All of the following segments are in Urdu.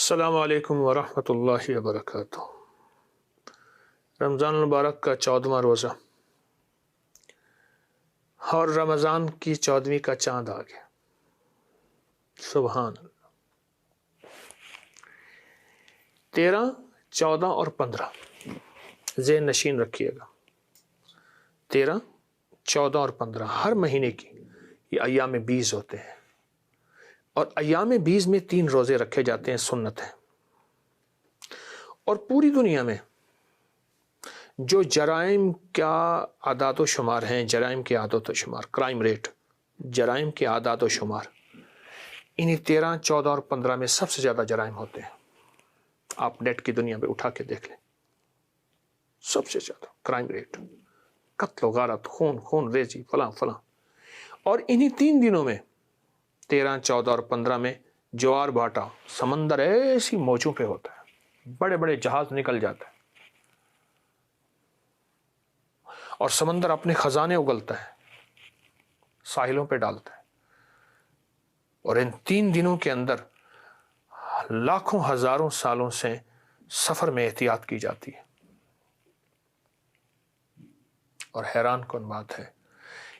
السلام علیکم ورحمۃ اللہ وبرکاتہ۔ رمضان المبارک کا 14واں روزہ اور رمضان کی 14ویں کا چاند آ گیا۔ سبحان اللہ۔ 13، 14 اور 15 ذہن نشین رکھیے گا۔ 13، 14 اور 15 ہر مہینے کی یہ ایام 20 ہوتے ہیں، اور ایام 20 میں 3 روزے رکھے جاتے ہیں، سنت ہے۔ اور پوری دنیا میں جو جرائم کا اعداد و شمار ہیں، جرائم کے اعداد و شمار، کرائم ریٹ، جرائم کے اعداد و شمار، انہی 13، 14 اور 15 میں سب سے زیادہ جرائم ہوتے ہیں۔ آپ نیٹ کی دنیا پہ اٹھا کے دیکھ لیں، سب سے زیادہ کرائم ریٹ، قتل و غارت، خون ریزی، فلاں فلاں۔ اور انہی 3 دنوں میں 13، 14 اور 15 میں جوار بھاٹا سمندر ایسی موجوں پہ ہوتا ہے، بڑے بڑے جہاز نکل جاتا ہے اور سمندر اپنے خزانے اگلتا ہے، ساحلوں پہ ڈالتا ہے۔ اور ان 3 دنوں کے اندر لاکھوں ہزاروں سالوں سے سفر میں احتیاط کی جاتی ہے۔ اور حیران کن بات ہے،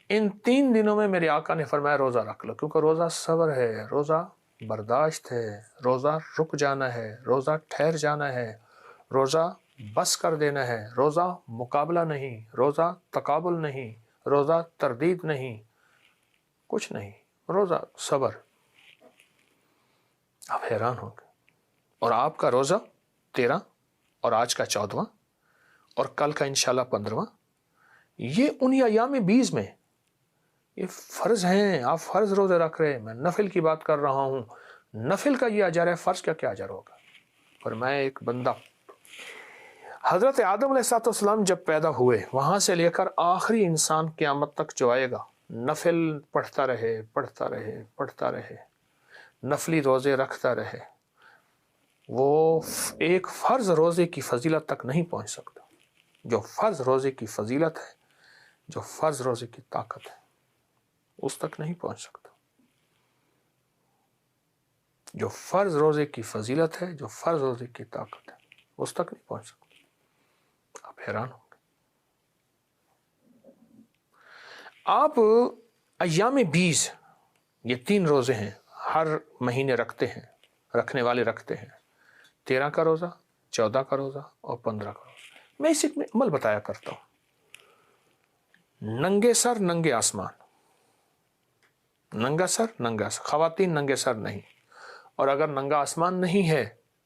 ان 3 دنوں میں میرے آقا نے فرمایا روزہ رکھ لو، کیونکہ روزہ صبر ہے، روزہ برداشت ہے، روزہ رک جانا ہے، روزہ ٹھہر جانا ہے، روزہ بس کر دینا ہے، روزہ مقابلہ نہیں، روزہ تقابل نہیں، روزہ تردید نہیں، کچھ نہیں، روزہ صبر۔ آپ حیران ہوں گے۔ اور آپ کا روزہ 13 اور آج کا 14واں اور کل کا انشاءاللہ 15واں، یہ انہی ایام 20 میں یہ فرض ہیں۔ آپ فرض روزے رکھ رہے ہیں، میں نفل کی بات کر رہا ہوں۔ نفل کا یہ اجر ہے، فرض کا کیا اجر ہوگا؟ فرمایا ایک بندہ، حضرت آدم علیہ السلام جب پیدا ہوئے، وہاں سے لے کر آخری انسان قیامت تک جو آئے گا، نفل پڑھتا رہے، پڑھتا رہے، پڑھتا رہے، نفلی روزے رکھتا رہے، وہ ایک فرض روزے کی فضیلت تک نہیں پہنچ سکتا۔ جو فرض روزے کی فضیلت ہے، جو فرض روزے کی طاقت ہے، اس تک نہیں پہنچ سکتا۔ جو فرض روزے کی فضیلت ہے، جو فرض روزے کی طاقت ہے، اس تک نہیں پہنچ سکتا۔ آپ حیران ہوں گے۔ آپ ایام 20 یہ 3 روزے ہیں، ہر مہینے رکھتے ہیں، رکھنے والے رکھتے ہیں۔ 13 کا روزہ، 14 کا روزہ اور 15 کا روزہ۔ میں اس میں عمل بتایا کرتا ہوں۔ ننگے سر ننگے آسمان، ننگا سر ننگا سر، خواتین ننگے سر نہیں۔ اور اگر ننگا آسمان نہیں ہے،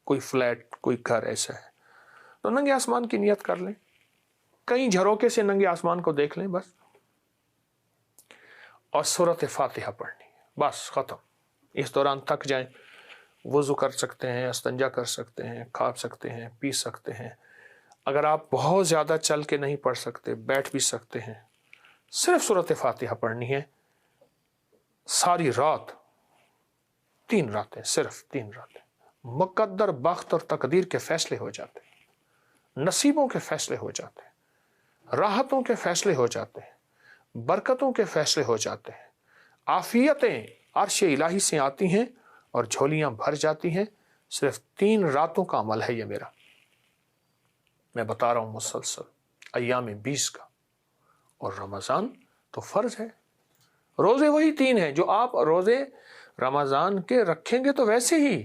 کوئی فلیٹ، کوئی گھر ایسا ہے، تو ننگے آسمان کی نیت کر لیں، کئی جھروکے سے ننگے آسمان کو دیکھ لیں بس، اور سورۃ فاتحہ پڑھنی ہے، بس ختم۔ اس دوران تھک جائیں، وضو کر سکتے ہیں، استنجا کر سکتے ہیں، کھا سکتے ہیں، پی سکتے ہیں۔ اگر آپ بہت زیادہ چل کے نہیں پڑھ سکتے، بیٹھ بھی سکتے ہیں، صرف سورۃ فاتحہ پڑھنی ہے ساری رات، 3 راتیں، صرف 3 راتیں۔ مقدر بخت اور تقدیر کے فیصلے ہو جاتے ہیں، نصیبوں کے فیصلے ہو جاتے ہیں، راحتوں کے فیصلے ہو جاتے ہیں، برکتوں کے فیصلے ہو جاتے ہیں، عافیتیں عرش الہی سے آتی ہیں اور جھولیاں بھر جاتی ہیں۔ صرف 3 راتوں کا عمل ہے یہ میرا، میں بتا رہا ہوں مسلسل، ایام 20 کا۔ اور رمضان تو فرض ہے، روزے وہی 3 ہیں جو آپ روزے رمضان کے رکھیں گے تو ویسے ہی،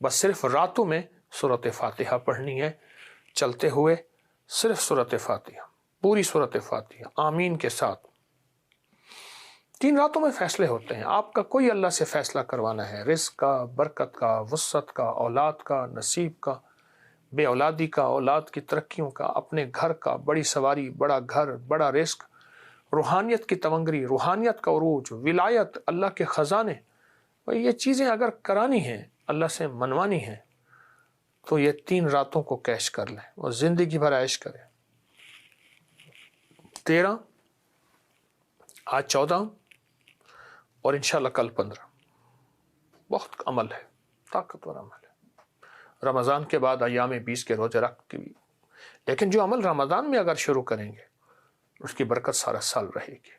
بس صرف راتوں میں سورۃ فاتحہ پڑھنی ہے، چلتے ہوئے صرف سورۃ فاتحہ، پوری سورۃ فاتحہ آمین کے ساتھ۔ 3 راتوں میں فیصلے ہوتے ہیں، آپ کا کوئی اللہ سے فیصلہ کروانا ہے، رزق کا، برکت کا، وسعت کا، اولاد کا، نصیب کا، بے اولادی کا، اولاد کی ترقیوں کا، اپنے گھر کا، بڑی سواری، بڑا گھر، بڑا رزق، روحانیت کی تمنگری، روحانیت کا عروج، ولایت، اللہ کے خزانے، یہ چیزیں اگر کرانی ہیں، اللہ سے منوانی ہیں، تو یہ 3 راتوں کو کیش کر لیں اور زندگی بھر عیش کریں۔ 13، آج 14 اور انشاءاللہ کل 15، بہت عمل ہے، طاقتور عمل ہے۔ رمضان کے بعد ایام 20 کے روزے رکھ کے بھی، لیکن جو عمل رمضان میں اگر شروع کریں گے، اس کی برکت سارا سال رہے گی،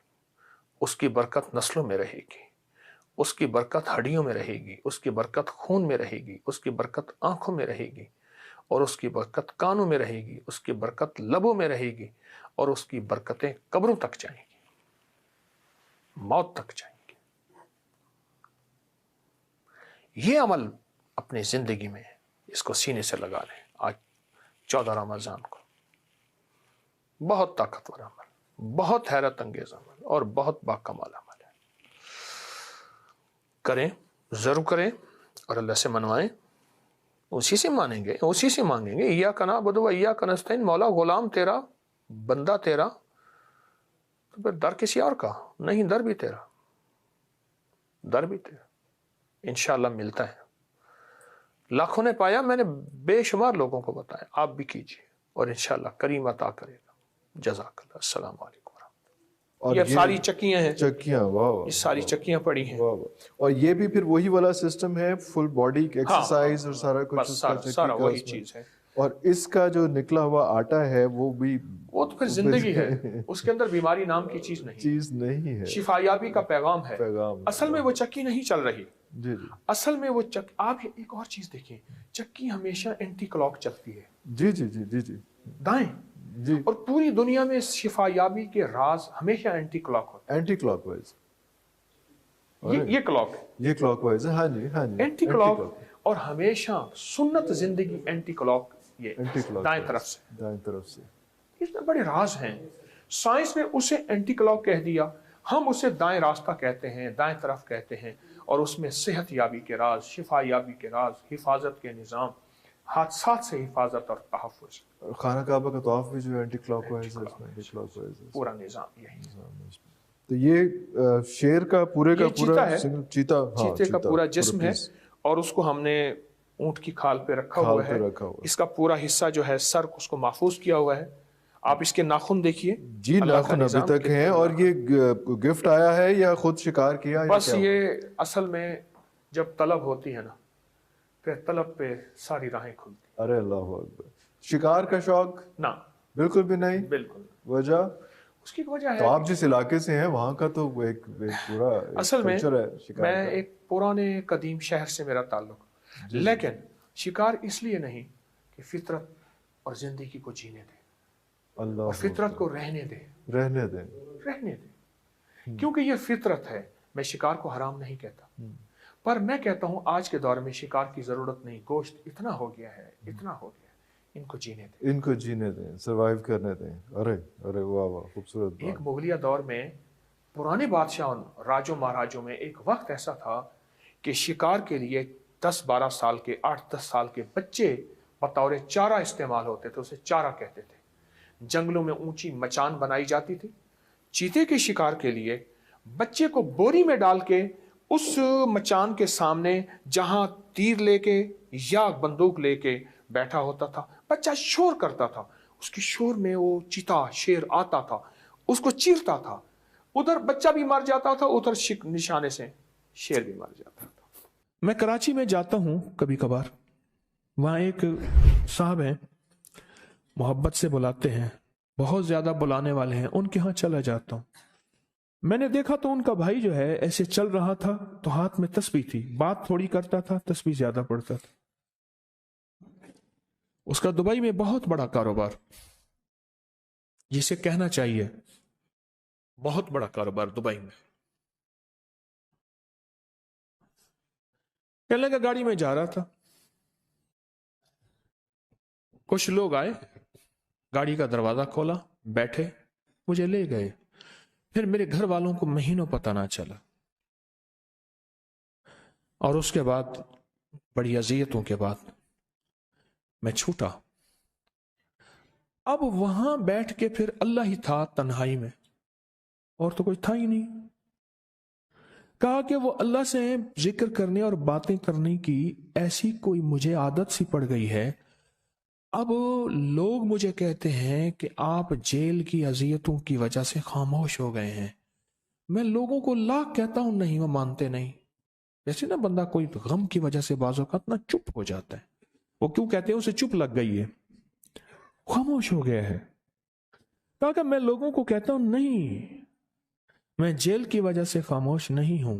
اس کی برکت نسلوں میں رہے گی، اس کی برکت ہڈیوں میں رہے گی، اس کی برکت خون میں رہے گی، اس کی برکت آنکھوں میں رہے گی، اور اس کی برکت کانوں میں رہے گی، اس کی برکت لبوں میں رہے گی، اور اس کی برکتیں قبروں تک جائیں گی، موت تک جائیں گی۔ یہ عمل اپنی زندگی میں اس کو سینے سے لگا لیں۔ آج 14 رمضان کو بہت طاقتور عمل، بہت حیرت انگیز عمل اور بہت باکمال عمل ہے۔ کریں، ضرور کریں اور اللہ سے منوائیں، اسی سے مانیں گے، اسی سے مانگیں گے۔ ایاک نعبد و ایاک نستعین، مولا غلام تیرا، بندہ تیرا، تو پھر در کسی اور کا نہیں، در بھی تیرا، در بھی تیرا۔ انشاءاللہ ملتا ہے۔ لاکھوں نے پایا، میں نے بے شمار لوگوں کو بتایا، آپ بھی کیجیے اور انشاءاللہ کریم عطا کرے گا۔ جزاک اللہ۔ السلام علیکم۔ اور یہ ساری چکیاں ہیں، چکیاں، واہ، یہ ساری چکیاں پڑی ہیں، اور یہ بھی پھر وہی والا سسٹم ہے، فل باڈی ایکسرسائز اور سارا کچھ، بس سارا وہی چیز ہے۔ اور اس کا جو نکلا ہوا آٹا ہے وہ بھی، وہ تو پھر زندگی ہے، اس کے اندر بیماری نام کی چیز نہیں ہے، شفا یابی کا پیغام ہے۔ اصل میں وہ چکی نہیں چل رہی، جی جی، اصل میں وہ آپ ایک اور چیز دیکھیں، چکی ہمیشہ اینٹی کلاک چلتی ہے، جی جی جی جی جی، دائیں جی، اور پوری دنیا میں شفا یابی کے راز ہمیشہ اینٹی کلاک ہوتے اینٹی کلاک وائز، ہیں۔ یہ کلاک ہے، یہ کلاک وائز ہے، ہاں جی ہاں جی، اینٹی کلاک، اور ہمیشہ سنت زندگی اینٹی کلاک، یہ دائیں طرف سے، دائیں طرف سے۔ اس میں بڑے راز ہیں۔ سائنس نے اسے اینٹی کلاک کہہ دیا، ہم اسے دائیں راستہ کہتے ہیں، دائیں طرف کہتے ہیں، اور اس میں صحت یابی کے راز، شفا یابی کے راز، حفاظت کے نظام، حادثات سے حفاظت اور تحفظ، خانہ کعبہ کا طواف بھی جو اینٹی کلاک وائز ہے، اینٹی کلاک وائز ہے، پورا نظام یہی۔ تو یہ شیر کا پورے کا پورا چیتا، چیتے کا پورا جسم ہے، اور اس کو ہم نے اونٹ کی کھال پہ رکھا ہوا ہے۔ اس کا پورا حصہ جو ہے سر، اس کو محفوظ کیا ہوا ہے۔ آپ اس کے ناخن دیکھیے، جی ناخن ابھی تک ہیں، اور یہ گفٹ آیا ہے یا خود شکار کیا؟ بس یہ اصل میں جب طلب ہوتی ہے نا، پھر طلب پہ ساری راہیں کھلتی۔ ارے اللہ اکبر، شکار کا شوق نہ، بالکل بھی نہیں؟ بالکل۔ وجہ؟ اس کی وجہ ہے، تو آپ جس علاقے سے ہیں وہاں کا تو ایک پورا اصل میں کلچر ہے شکار میں کا۔ ایک پرانے قدیم شہر سے میرا تعلق، لیکن شکار اس لیے نہیں کہ فطرت اور زندگی کو جینے دیں، اللہ، اور فطرت کو رہنے دیں، رہنے دیں، رہنے دیں، کیونکہ یہ فطرت ہے۔ میں شکار کو حرام نہیں کہتا، پر میں کہتا ہوں آج کے دور میں شکار کی ضرورت نہیں، گوشت اتنا ہو گیا ہے، اتنا ہو گیا ہے، ان کو جینے دیں، ان کو جینے دیں، سروائیو کرنے دیں۔ ارے ارے واہ واہ، خوبصورت بات۔ ایک مغلیہ دور میں پرانے بادشاہوں، راجوں مہاراجوں میں ایک وقت ایسا تھا کہ شکار کے لیے 10-12 سال کے، 8-10 سال کے بچے بطور چارہ استعمال ہوتے تھے، اسے چارہ کہتے تھے۔ جنگلوں میں اونچی مچان بنائی جاتی تھی، چیتے کے شکار کے لیے بچے کو بوری میں ڈال کے اس مچان کے سامنے جہاں تیر لے کے یا بندوق لے کے بیٹھا ہوتا تھا، بچہ شور کرتا تھا، اس کے شور میں وہ چیتا، شیر آتا تھا، اس کو چیرتا تھا، ادھر بچہ بھی مر جاتا تھا، ادھر نشانے سے شیر بھی مر جاتا تھا۔ میں کراچی میں جاتا ہوں کبھی کبھار، وہاں ایک صاحب ہیں، محبت سے بلاتے ہیں، بہت زیادہ بلانے والے ہیں، ان کے ہاں چلا جاتا ہوں۔ میں نے دیکھا تو ان کا بھائی جو ہے ایسے چل رہا تھا تو ہاتھ میں تسبیح تھی، بات تھوڑی کرتا تھا، تسبیح زیادہ پڑھتا تھا۔ اس کا دبئی میں بہت بڑا کاروبار، جسے کہنا چاہیے بہت بڑا کاروبار دبئی میں۔ کہنے لگا گاڑی میں جا رہا تھا، کچھ لوگ آئے، گاڑی کا دروازہ کھولا، بیٹھے، مجھے لے گئے۔ پھر میرے گھر والوں کو مہینوں پتہ نہ چلا، اور اس کے بعد بڑی اذیتوں کے بعد میں چھوٹا۔ اب وہاں بیٹھ کے پھر اللہ ہی تھا تنہائی میں، اور تو کوئی تھا ہی نہیں۔ کہا کہ وہ اللہ سے ذکر کرنے اور باتیں کرنے کی ایسی کوئی مجھے عادت سی پڑ گئی ہے، اب لوگ مجھے کہتے ہیں کہ آپ جیل کی اذیتوں کی وجہ سے خاموش ہو گئے ہیں۔ میں لوگوں کو لاکھ کہتا ہوں، نہیں، وہ مانتے نہیں۔ جیسے نا بندہ کوئی غم کی وجہ سے بعض اوقات نا چپ ہو جاتا ہے، وہ کیوں کہتے ہیں؟ اسے چپ لگ گئی ہے، خاموش ہو گیا ہے۔ کہا کہ میں لوگوں کو کہتا ہوں، نہیں، میں جیل کی وجہ سے خاموش نہیں ہوں،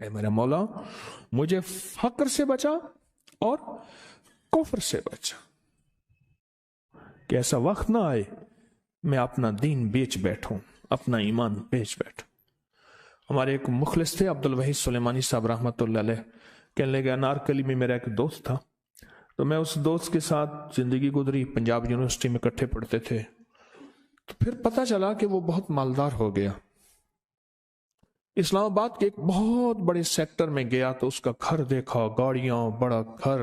اے میرے مولا مجھے فقر سے بچا اور کفر سے بچا، کہ ایسا وقت نہ آئے میں اپنا دین بیچ بیٹھوں، اپنا ایمان بیچ بیٹھوں۔ ہمارے ایک مخلص تھے عبد الوحید سلیمانی صاحب رحمۃ اللہ علیہ، کہنے لگے انارکلی میں میرا ایک دوست تھا، تو میں اس دوست کے ساتھ زندگی گزری، پنجاب یونیورسٹی میں اکٹھے پڑھتے تھے، تو پھر پتہ چلا کہ وہ بہت مالدار ہو گیا، اسلام آباد کے ایک بہت بڑے سیکٹر میں گیا تو اس کا گھر دیکھا، گاڑیاں، بڑا گھر،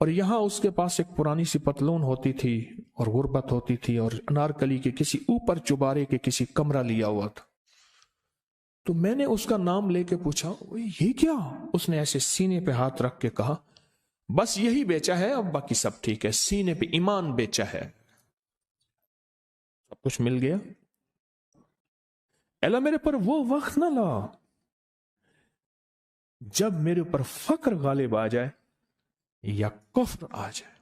اور یہاں اس کے پاس ایک پرانی سی پتلون ہوتی تھی اور غربت ہوتی تھی، اور انارکلی کے کسی اوپر چبارے کے کسی کمرہ لیا ہوا تھا۔ تو میں نے اس کا نام لے کے پوچھا یہ کیا؟ اس نے ایسے سینے پہ ہاتھ رکھ کے کہا بس یہی بیچا ہے، اب باقی سب ٹھیک ہے، سینے پہ ایمان بیچا ہے، سب کچھ مل گیا۔ اللہ میرے پر وہ وقت نہ لا جب میرے اوپر فقر غالب آ جائے یا کفر آ جائے۔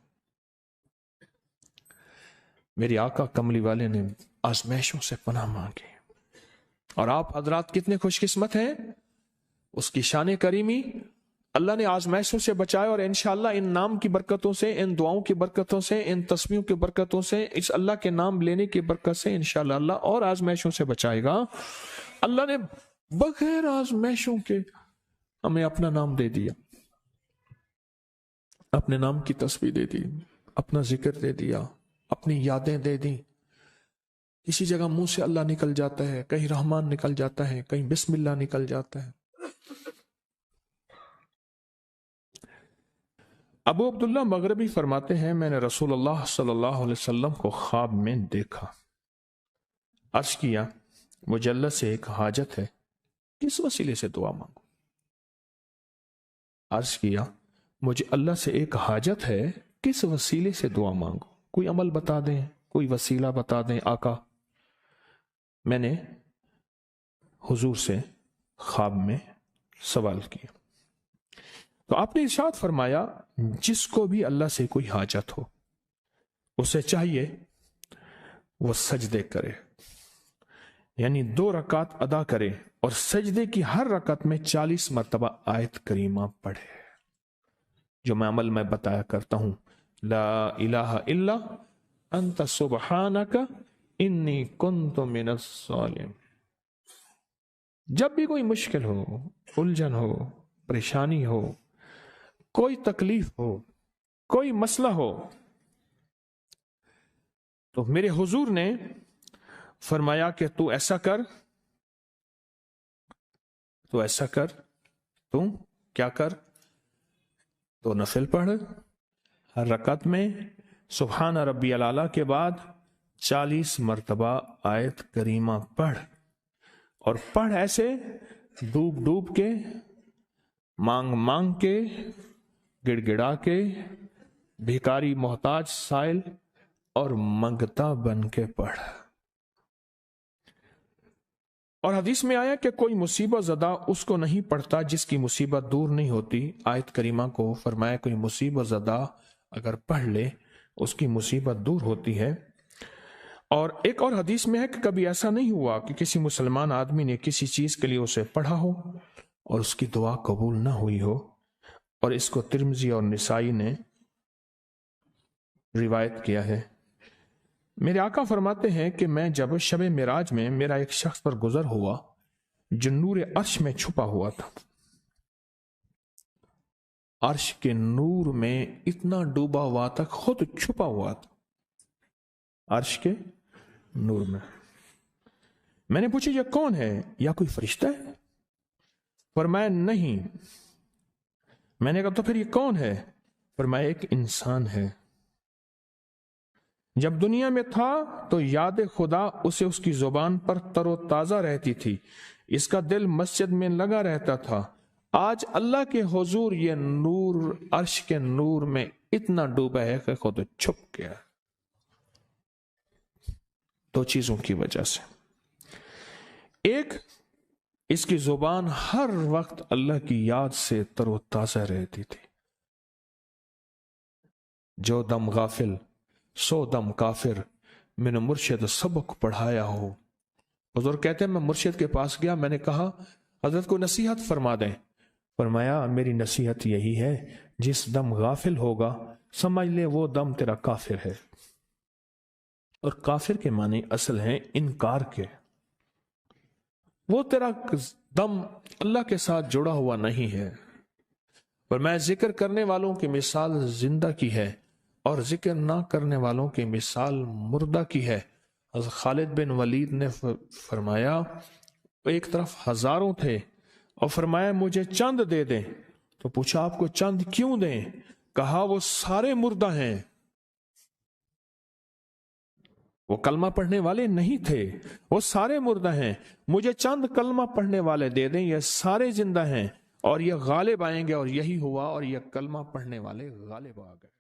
میری آقا کملی والے نے آزمائشوں سے پناہ مانگی، اور آپ حضرات کتنے خوش قسمت ہیں، اس کی شان کریمی اللہ نے آزمائشوں سے بچائے، اور انشاءاللہ ان نام کی برکتوں سے، ان دعاؤں کی برکتوں سے، ان تسبیحوں کی برکتوں سے، اس اللہ کے نام لینے کی برکت سے انشاءاللہ اللہ اور آزمائشوں سے بچائے گا۔ اللہ نے بغیر آزمائشوں کے ہمیں اپنا نام دے دیا، اپنے نام کی تسبیح دے دی، اپنا ذکر دے دیا، اپنی یادیں دے دی۔ کسی جگہ منہ سے اللہ نکل جاتا ہے، کہیں رحمان نکل جاتا ہے، کہیں بسم اللہ نکل جاتا ہے۔ ابو عبداللہ مغربی فرماتے ہیں میں نے رسول اللہ صلی اللہ علیہ وسلم کو خواب میں دیکھا، عرض کیا مجھے اللہ سے ایک حاجت ہے، کس وسیلے سے دعا مانگوں؟ عرض کیا مجھے اللہ سے ایک حاجت ہے، کس وسیلے سے دعا مانگوں؟ کوئی عمل بتا دیں، کوئی وسیلہ بتا دیں آقا۔ میں نے حضور سے خواب میں سوال کیا تو آپ نے ارشاد فرمایا جس کو بھی اللہ سے کوئی حاجت ہو اسے چاہیے وہ سجدے کرے، یعنی 2 رکعت ادا کرے، اور سجدے کی ہر رکعت میں 40 مرتبہ آیت کریمہ پڑھے، جو میں عمل میں بتایا کرتا ہوں، لا الہ الا انت سبحانک انی کنت من الظالمین۔ جب بھی کوئی مشکل ہو، الجھن ہو، پریشانی ہو، کوئی تکلیف ہو، کوئی مسئلہ ہو، تو میرے حضور نے فرمایا کہ تو ایسا کر، تو ایسا کر، تو کیا کر، تو نفل پڑھ، ہر رکعت میں سبحان ربی الاعلیٰ کے بعد 40 مرتبہ آیت کریمہ پڑھ، اور پڑھ ایسے ڈوب ڈوب کے، مانگ مانگ کے، گڑ گڑا کے، بھیکاری محتاج سائل اور منگتا بن کے پڑھ۔ اور حدیث میں آیا کہ کوئی مصیبت زدہ اس کو نہیں پڑھتا جس کی مصیبت دور نہیں ہوتی۔ آیت کریمہ کو فرمایا کوئی مصیبت زدہ اگر پڑھ لے اس کی مصیبت دور ہوتی ہے۔ اور ایک اور حدیث میں ہے کہ کبھی ایسا نہیں ہوا کہ کسی مسلمان آدمی نے کسی چیز کے لیے اسے پڑھا ہو اور اس کی دعا قبول نہ ہوئی ہو، اور اس کو ترمذی اور نسائی نے روایت کیا ہے۔ میرے آقا فرماتے ہیں کہ میں جب شب معراج میں میرا ایک شخص پر گزر ہوا جو نور عرش میں چھپا ہوا تھا، عرش کے نور میں اتنا ڈوبا ہوا تھا، خود چھپا ہوا تھا عرش کے نور میں۔ میں نے پوچھا یہ کون ہے، یا کوئی فرشتہ ہے؟ فرمایا نہیں۔ میں نے کہا تو پھر یہ کون ہے؟ فرمایا ایک انسان ہے، جب دنیا میں تھا تو یاد خدا اسے اس کی زبان پر تر و تازہ رہتی تھی، اس کا دل مسجد میں لگا رہتا تھا، آج اللہ کے حضور یہ نور عرش کے نور میں اتنا ڈوبا ہے کہ خود چھپ گیا۔ 2 چیزوں کی وجہ سے، ایک اس کی زبان ہر وقت اللہ کی یاد سے تر و تازہ رہتی تھی، جو دم غافل سو دم کافر، میں نے مرشد سبق پڑھایا ہو۔ حضور کہتے ہیں میں مرشد کے پاس گیا، میں نے کہا حضرت کو نصیحت فرما دیں، فرمایا میری نصیحت یہی ہے، جس دم غافل ہوگا سمجھ لے وہ دم تیرا کافر ہے، اور کافر کے معنی اصل ہیں انکار کے، وہ تیرا دم اللہ کے ساتھ جڑا ہوا نہیں ہے۔ پر میں ذکر کرنے والوں کی مثال زندہ کی ہے اور ذکر نہ کرنے والوں کی مثال مردہ کی ہے۔ حضرت خالد بن ولید نے فرمایا ایک طرف ہزاروں تھے اور فرمایا مجھے چند دے دیں، تو پوچھا آپ کو چند کیوں دیں؟ کہا وہ سارے مردہ ہیں، وہ کلمہ پڑھنے والے نہیں تھے، وہ سارے مردہ ہیں، مجھے چند کلمہ پڑھنے والے دے دیں، یہ سارے زندہ ہیں اور یہ غالب آئیں گے، اور یہی ہوا اور یہ کلمہ پڑھنے والے غالب آ گئے۔